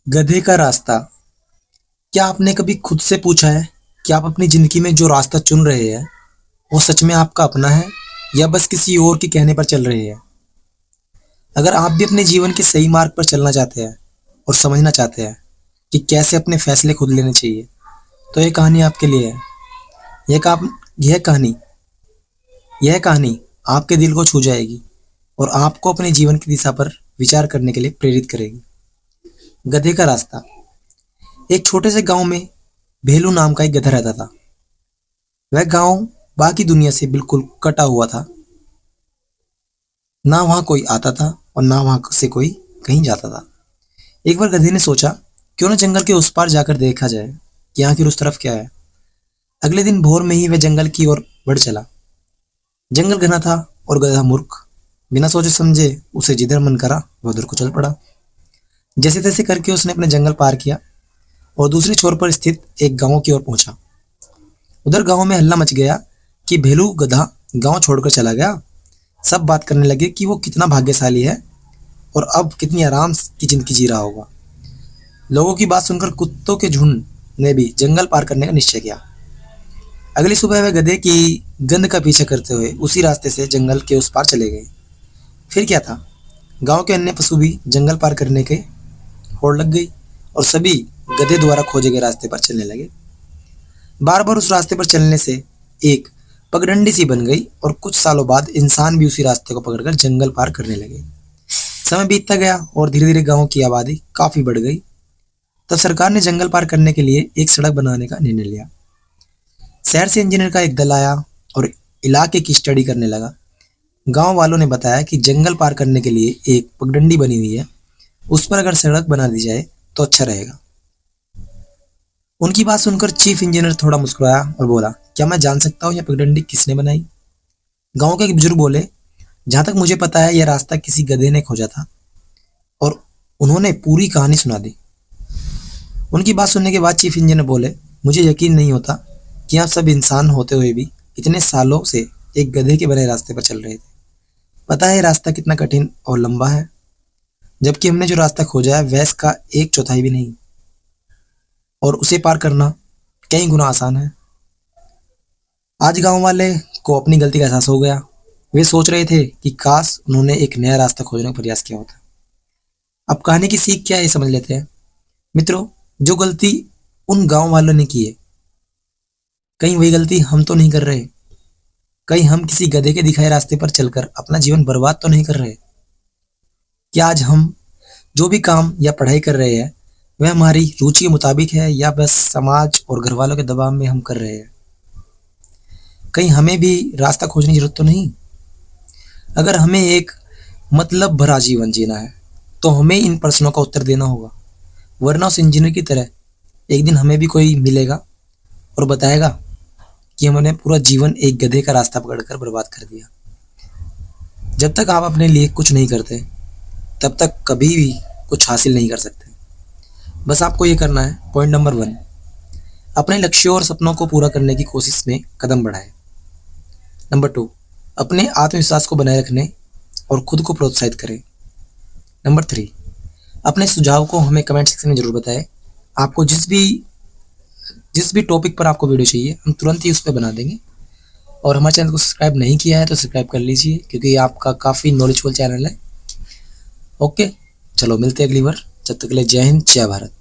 गधे का रास्ता। क्या आपने कभी खुद से पूछा है कि आप अपनी जिंदगी में जो रास्ता चुन रहे हैं वो सच में आपका अपना है या बस किसी और के कहने पर चल रहे हैं? अगर आप भी अपने जीवन के सही मार्ग पर चलना चाहते हैं और समझना चाहते हैं कि कैसे अपने फैसले खुद लेने चाहिए, तो ये कहानी आपके लिए है। यह काम यह कहानी यह कहानी आपके दिल को छू जाएगी और आपको अपने जीवन की दिशा पर विचार करने के लिए प्रेरित करेगी। गधे का रास्ता। एक छोटे से गांव में भेलू नाम का एक गधा रहता था। वह गांव बाकी दुनिया से बिल्कुल कटा हुआ था। ना वहां कोई आता था और ना वहां से कोई कहीं जाता था। एक बार गधे ने सोचा, क्यों न जंगल के उस पार जाकर देखा जाए कि आखिर उस तरफ क्या है। अगले दिन भोर में ही वह जंगल की ओर बढ़ चला। जंगल घना था और गधा मूर्ख बिना सोचे समझे उसे जिधर मन करा वह उधर को चल पड़ा। जैसे तैसे करके उसने अपने जंगल पार किया और दूसरे छोर पर स्थित एक गांव की ओर पहुंचा। उधर गांव में हल्ला मच गया कि भेलू गधा गांव छोड़कर चला गया। सब बात करने लगे कि वो कितना भाग्यशाली है और अब कितनी आराम की जिंदगी जी रहा होगा। लोगों की बात सुनकर कुत्तों के झुंड ने भी जंगल पार करने का निश्चय किया। अगली सुबह वे गधे की गंध का पीछा करते हुए उसी रास्ते से जंगल के उस पार चले गए। फिर क्या था, गांव के अन्य पशु भी जंगल पार करने के होड़ लग गई और सभी गधे द्वारा खोजे गए रास्ते पर चलने लगे। बार बार उस रास्ते पर चलने से एक पगडंडी सी बन गई और कुछ सालों बाद इंसान भी उसी रास्ते को पकड़कर जंगल पार करने लगे। समय बीतता गया और धीरे धीरे गांव की आबादी काफी बढ़ गई। तब सरकार ने जंगल पार करने के लिए एक सड़क बनाने का निर्णय लिया। शहर से इंजीनियर का एक दल आया और इलाके की स्टडी करने लगा। गांव वालों ने बताया कि जंगल पार करने के लिए एक पगडंडी बनी हुई है, उस पर अगर सड़क बना दी जाए तो अच्छा रहेगा। उनकी बात सुनकर चीफ इंजीनियर थोड़ा मुस्कुराया और बोला, क्या मैं जान सकता हूँ यह पगडंडी किसने बनाई? गांव के एक बुजुर्ग बोले, जहां तक मुझे पता है यह रास्ता किसी गधे ने खोजा था। और उन्होंने पूरी कहानी सुना दी। उनकी बात सुनने के बाद चीफ इंजीनियर बोले, मुझे यकीन नहीं होता कि आप सब इंसान होते हुए भी इतने सालों से एक गधे के बने रास्ते पर चल रहे थे। पता है ये रास्ता कितना कठिन और लंबा है, जबकि हमने जो रास्ता खोजा है वह इसका 1/4 भी नहीं, और उसे पार करना कई गुना आसान है। आज गांव वाले को अपनी गलती का एहसास हो गया। वे सोच रहे थे कि काश उन्होंने एक नया रास्ता खोजने का प्रयास किया होता। अब कहानी की सीख क्या है ये समझ लेते हैं। मित्रों, जो गलती उन गांव वालों ने की है, कहीं वही गलती हम तो नहीं कर रहे? कहीं हम किसी गधे के दिखाए रास्ते पर चलकर अपना जीवन बर्बाद तो नहीं कर रहे? क्या आज हम जो भी काम या पढ़ाई कर रहे हैं वह हमारी रुचि के मुताबिक है या बस समाज और घर वालों के दबाव में हम कर रहे हैं? कहीं हमें भी रास्ता खोजने की जरूरत तो नहीं? अगर हमें एक मतलब भरा जीवन जीना है तो हमें इन प्रश्नों का उत्तर देना होगा, वरना उस इंजीनियर की तरह एक दिन हमें भी कोई मिलेगा और बताएगा कि हमने पूरा जीवन एक गधे का रास्ता पकड़कर बर्बाद कर दिया। जब तक आप अपने लिए कुछ नहीं करते तब तक कभी भी कुछ हासिल नहीं कर सकते। बस आपको ये करना है, पॉइंट नंबर 1, अपने लक्ष्यों और सपनों को पूरा करने की कोशिश में कदम बढ़ाएं। नंबर 2, अपने आत्मविश्वास को बनाए रखने और खुद को प्रोत्साहित करें। नंबर 3, अपने सुझाव को हमें कमेंट सेक्शन में जरूर बताएं। आपको जिस भी टॉपिक पर आपको वीडियो चाहिए हम तुरंत ही उस पर बना देंगे। और हमारे चैनल को सब्सक्राइब नहीं किया है तो सब्सक्राइब कर लीजिए, क्योंकि ये आपका काफ़ी नॉलेजफुल चैनल है। ओके, चलो मिलते हैं अगली बार। जब तक के लिए जय हिंद, जय भारत।